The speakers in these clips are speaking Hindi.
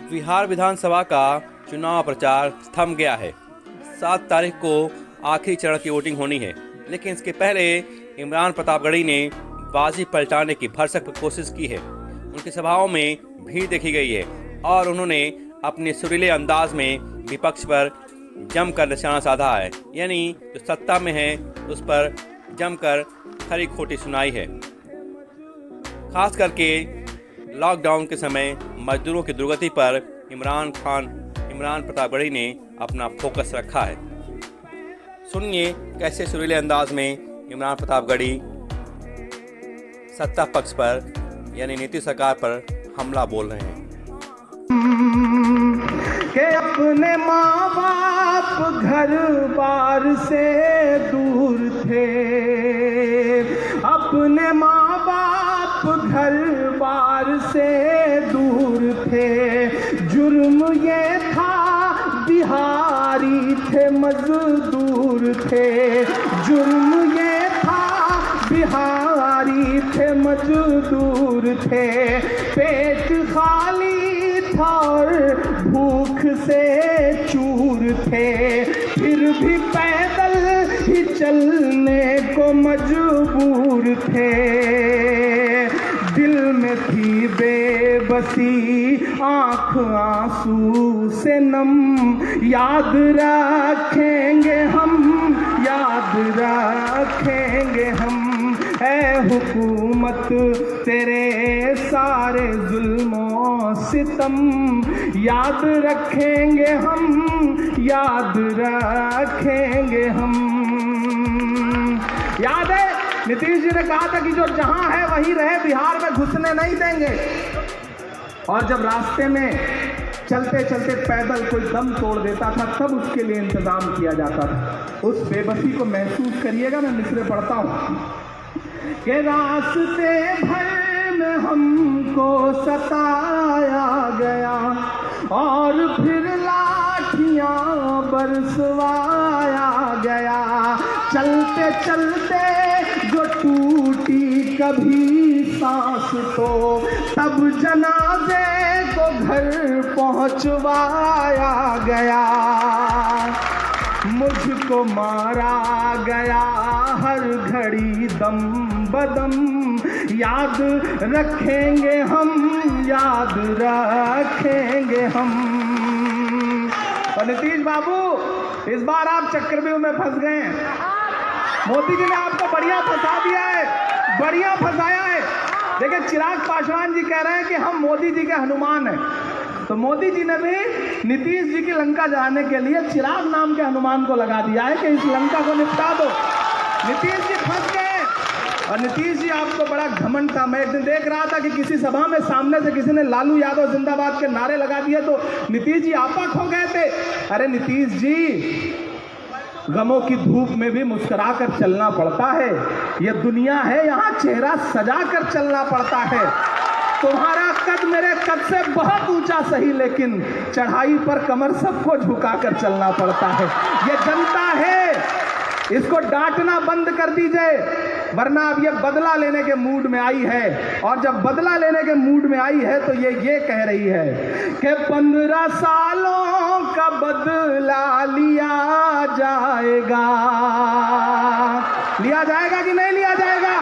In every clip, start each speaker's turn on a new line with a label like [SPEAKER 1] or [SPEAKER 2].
[SPEAKER 1] बिहार विधानसभा का चुनाव प्रचार थम गया है। 7 तारीख को आखिरी चरण की वोटिंग होनी है, लेकिन इसके पहले इमरान प्रतापगढ़ी ने बाजी पलटाने की भरसक कोशिश की है। उनकी सभाओं में भीड़ देखी गई है और उन्होंने अपने सुरीले अंदाज में विपक्ष पर जमकर निशाना साधा है, यानी जो सत्ता में है उस पर जमकर खरी खोटी सुनाई है। खास करके लॉकडाउन के समय मजदूरों की दुर्गति पर इमरान प्रतापगढ़ी ने अपना फोकस रखा है। सुनिए कैसे सुरीले अंदाज में इमरान प्रतापगढ़ी सत्ता पक्ष पर यानी नीतीश सरकार पर हमला बोल रहे हैं।
[SPEAKER 2] के अपने माँ बाप घर बार से दूर थे, अपने माँ बाप घर बार से दूर थे। जुर्म ये था बिहारी थे मजदूर थे, जुर्म ये था बिहारी थे मजदूर थे। पेट खाली था और भूख से चूर थे, फिर भी पैदल ही चलने को मजबूर थे। दिल में थी बेबसी आँख आंसू से नम, याद रखेंगे हम, याद रखेंगे हम। है हुकूमत तेरे सारे जुल्मों सितम, याद रखेंगे हम, याद रखेंगे हम। याद है नीतीश जी ने कहा था कि जो जहां है वहीं रहे, बिहार में घुसने नहीं देंगे। और जब रास्ते में चलते चलते पैदल कोई दम तोड़ देता था तब उसके लिए इंतजाम किया जाता था। उस बेबसी को महसूस करिएगा। मैं मिसरे पढ़ता हूं कि रास्ते भर में हमको सताया गया और फिर लाठियां बरसवाया गया। चलते चलते जो टूटी कभी सांस तो तब जनाजे को घर पहुंचवाया गया। मुझको मारा गया हर घड़ी दम बदम, याद रखेंगे हम, याद रखेंगे हम। और नीतीश बाबू इस बार आप चक्रव्यूह में फंस गए हैं। मोदी जी ने आपको बढ़िया फंसा दिया है, बढ़िया फंसाया है। देखिए चिराग पासवान जी कह रहे हैं कि हम मोदी जी के हनुमान हैं, तो मोदी जी ने भी नीतीश जी की लंका जाने के लिए चिराग नाम के हनुमान को लगा दिया है कि इस लंका को निपटा दो। नीतीश जी फंस गए। और नीतीश जी आपको बड़ा घमंड था। मैं एक दिन देख रहा था कि किसी सभा में सामने से किसी ने लालू यादव जिंदाबाद के नारे लगा दिए तो नीतीश जी आपा खो गए थे। अरे नीतीश जी, गमों की धूप में भी मुस्कुरा कर चलना पड़ता है। ये दुनिया है, यहाँ चेहरा सजा कर चलना पड़ता है। तुम्हारा कद मेरे कद से बहुत ऊंचा सही, लेकिन चढ़ाई पर कमर सबको झुका कर चलना पड़ता है। ये जनता है, इसको डांटना बंद कर दीजिए, वरना अब ये बदला लेने के मूड में आई है। और जब बदला लेने के मूड में आई है तो ये कह रही है कि 15 सालों का बदला लिया जाएगा। लिया जाएगा कि नहीं लिया जाएगा?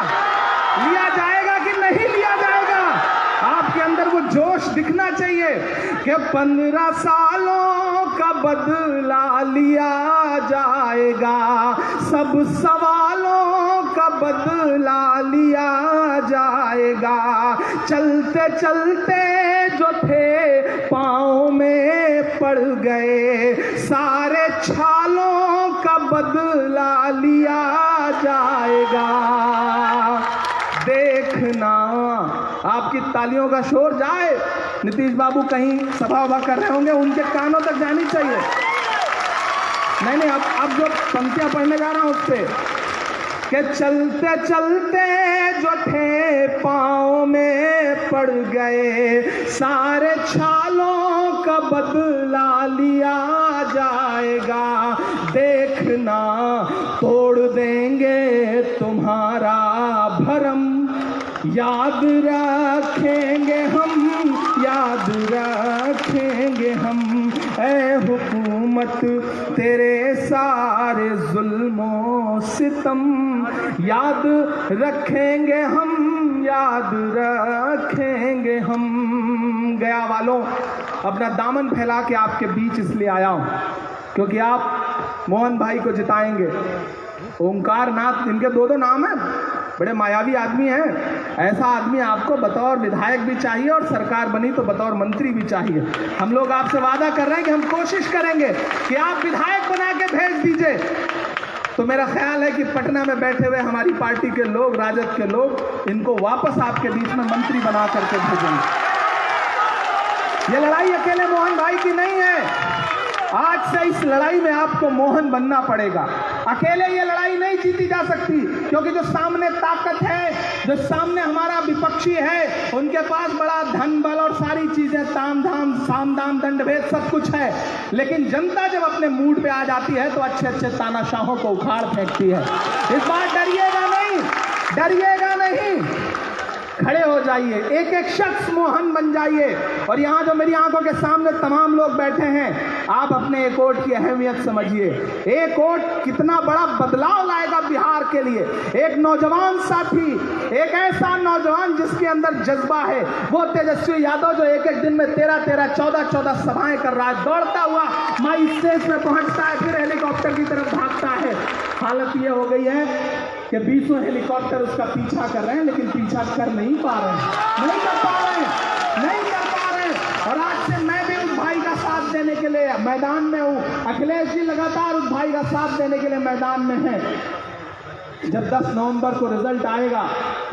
[SPEAKER 2] लिया जाएगा कि नहीं लिया जाएगा? आपके अंदर वो जोश दिखना चाहिए कि 15 सालों का बदला लिया जाएगा, सब सवालों का बदला लिया जाएगा। चलते चलते जो थे पाँव में पड़ गए, सारे छालों का बदला लिया जाएगा। देखना आपकी तालियों का शोर जाए, नीतीश बाबू कहीं सभा वभा कर रहे होंगे, उनके कानों तक जानी चाहिए। नहीं, अब जो पंक्तियां पढ़ने जा रहा हूं उस पे कि चलते चलते जो थे पाँव में पड़ गए, सारे छालों का बदला लिया जाएगा। देखना तोड़ देंगे तुम्हारा भरम, याद रखेंगे हम, याद रखें हुकूमत तेरे सारे जुल्मों सितम याद रखेंगे हम, याद रखेंगे हम। गया वालों, अपना दामन फैला के आपके बीच इसलिए आया हूँ क्योंकि आप मोहन भाई को जिताएंगे। ओंकार नाथ, इनके दो नाम हैं, बड़े मायावी आदमी हैं। ऐसा आदमी आपको बतौर विधायक भी चाहिए और सरकार बनी तो बतौर मंत्री भी चाहिए। हम लोग आपसे वादा कर रहे हैं कि हम कोशिश करेंगे कि आप विधायक बना के भेज दीजिए। तो मेरा ख्याल है कि पटना में बैठे हुए हमारी पार्टी के लोग, राजद के लोग, इनको वापस आपके बीच में मंत्री बना करके भेजेंगे। ये लड़ाई अकेले मोहन भाई की नहीं है। आज से इस लड़ाई में आपको मोहन बनना पड़ेगा। अकेले ये लड़ाई नहीं जीती जा सकती, क्योंकि जो सामने ताकत है, जो सामने हमारा विपक्षी है, उनके पास बड़ा धन बल और सारी चीजें, ताम धाम साम दाम दंड भेद सब कुछ है। लेकिन जनता जब अपने मूड पे आ जाती है तो अच्छे अच्छे तानाशाहों को उखाड़ फेंकती है। इस बार डरिएगा नहीं, डरिएगा नहीं, खड़े हो जाइए, एक एक शख्स मोहन बन जाइए। और यहाँ जो मेरी आंखों के सामने तमाम लोग बैठे हैं, आप अपने एक वोट की अहमियत समझिए। एक वोट कितना बड़ा बदलाव लाएगा बिहार के लिए। एक नौजवान साथी, एक ऐसा नौजवान जिसके अंदर जज्बा है, वो तेजस्वी यादव जो एक एक दिन में 13-13, 14-14 सभाएं कर रहा है, दौड़ता हुआ माई स्टेज में पहुंचता है, फिर हेलीकॉप्टर की तरफ भागता है। हालत ये हो गई है कि 20 हेलीकॉप्टर उसका पीछा कर रहे हैं, लेकिन पीछा कर नहीं पा रहे हैं, नहीं कर पा रहे हैं, नहीं कर पा रहे हैं। और आज से मैं भी उस भाई का साथ देने के लिए मैदान में हूँ। अखिलेश जी लगातार उस भाई का साथ देने के लिए मैदान में हैं। जब 10 नवंबर को रिजल्ट आएगा,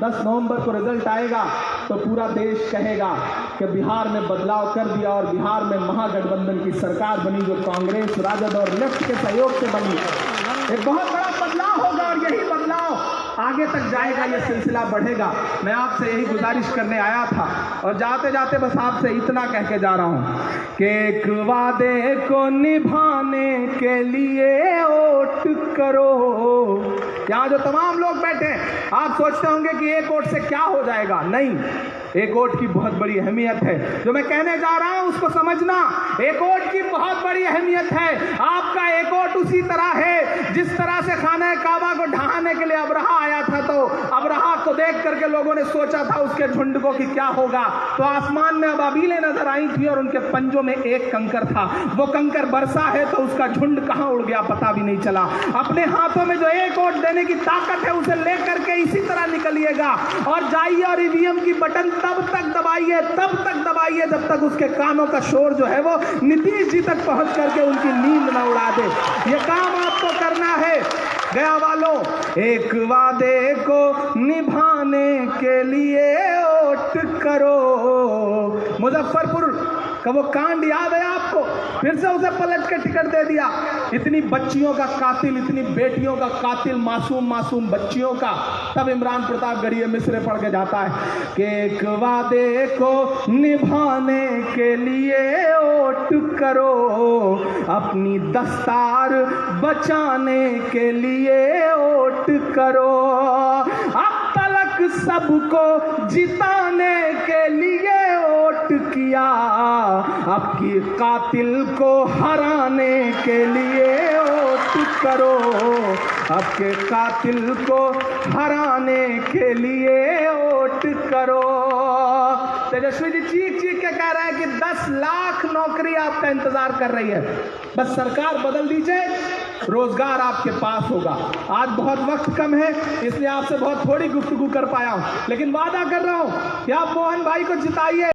[SPEAKER 2] 10 नवंबर को रिजल्ट आएगा तो पूरा देश कहेगा कि बिहार में बदलाव कर दिया और बिहार में महागठबंधन की सरकार बनी, जो कांग्रेस, राजद और लेफ्ट के सहयोग से बनी। एक बहुत बड़ा बदलाव होगा और यही बदलाव आगे तक जाएगा, ये सिलसिला बढ़ेगा। मैं आपसे यही गुजारिश करने आया था और जाते जाते बस आपसे इतना कह के जा रहा हूँ कि एक वादे को निभाने के लिए वोट करो। यहाँ जो तमाम लोग बैठे हैं, आप सोचते होंगे कि एक वोट से क्या हो जाएगा। नहीं, एक वोट की बहुत बड़ी अहमियत है। जो मैं कहने जा रहा हूं उसको समझना। एक वोट की बहुत बड़ी अहमियत है। आपका एक वोट उसी तरह है जिस तरह से खाना काबा को ढहाने के लिए अबरहा आया था, तो अबरहा को देख करके लोगों ने सोचा था उसके झुंड को कि क्या होगा। तो आसमान में अबाबीलें नजर आई थी और उनके पंजों में एक कंकर था। वो कंकर बरसा है तो उसका झुंड कहां उड़ गया पता भी नहीं चला। अपने हाथों में जो एक वोट देने की ताकत है उसे लेकर के इसी तरह निकलिएगा और जाइए और ईवीएम की बटन तब तक दबाइए, तब तक दबाइए जब तक उसके कानों का शोर जो है वो नीतीश जी तक पहुंच करके उनकी नींद न उड़ा दे। ये काम आपको करना है। गया वालों, एक वादे को निभाने के लिए वोट करो। मुजफ्फरपुर का वो कांड याद है आपको? फिर से उसे पलट के टिकट दे दिया। इतनी बच्चियों का कातिल, इतनी बेटियों का कातिल, मासूम मासूम बच्चियों का। तब इमरान प्रतापगढ़ ये मिसरे पढ़ के जाता है कि एक वादे को निभाने के लिए वोट करो, अपनी दस्तार बचाने के लिए वोट करो, अब तलक सबको जिताने के लिए वोट किया, आपकी कातिल को हराने के लिए वोट करो, आपके कातिल को हराने के लिए वोट करो। तेजस्वी जी चीख चीख के कह रहे हैं कि 10 लाख नौकरी आपका इंतजार कर रही है। बस सरकार बदल दीजिए, रोजगार आपके पास होगा। आज बहुत वक्त कम है इसलिए आपसे बहुत थोड़ी गुफ्तगू कर पाया हूं, लेकिन वादा कर रहा हूं कि आप मोहन भाई को जिताइए।